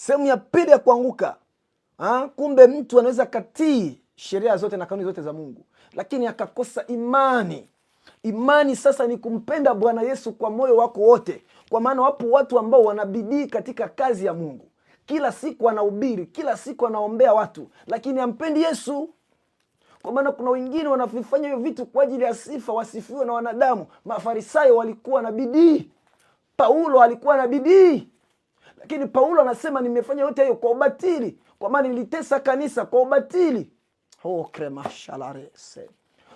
Sehemu ya pili ya kuanguka, kumbe mtu anaweza katii sheria zote na kanuni zote za Mungu, lakini akakosa imani. Imani sasa ni kumpenda Bwana Yesu kwa moyo wako wote. Kwa maana wapo watu ambao wanabidii katika kazi ya Mungu, kila siku anahubiri, kila siku anaombea watu, lakini hampendi Yesu. Kwa maana kuna wengine wanavifanya hivyo vitu kwa ajili ya sifa, wasifiwe na wanadamu. Mafarisayo walikuwa na bidii, Paulo alikuwa na bidii, lakini Paulo anasema nimefanya yote hayo kwa ubatili, kwa maana nilitesa kanisa kwa ubatili.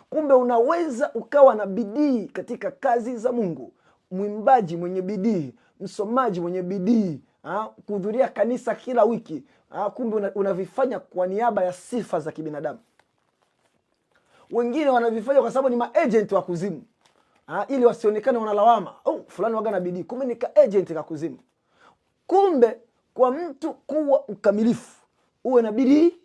Kumbe unaweza ukawa na bidii katika kazi za Mungu, mwimbaji mwenye bidii, msomaji mwenye bidii, kuhudhuria kanisa kila wiki, kumbe unavifanya kwa niaba ya sifa za kibinadamu. Wengine wanavifanya kwa sababu ni maagent wa kuzimu, ili wasionekane wanalawama, fulani waga na bidii, kumbe ni kaagent ka kuzimu. Kumbe kwa mtu kuwa ukamilifu, uwe na bidii,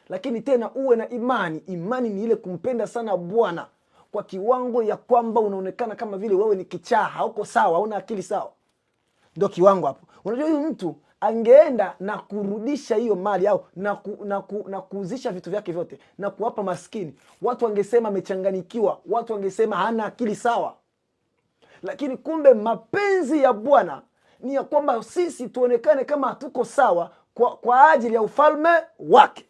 lakini tena uwe na imani. Imani ni ile kumpenda sana Bwana kwa kiwango ya kwamba unaonekana kama vile wewe ni kichaa, hauko sawa, hauna akili sawa. Ndio kiwango hapo. Unajua huyu mtu angeenda na kurudisha hiyo mali au na kuuzisha vitu vyake vyote na kuwapa maskini, watu wangesema amechanganyikiwa, watu wangesema hana akili sawa. Lakini kumbe mapenzi ya Bwana ni ya kwamba sisi tuonekane kama hatuko sawa kwa ajili ya ufalme wake.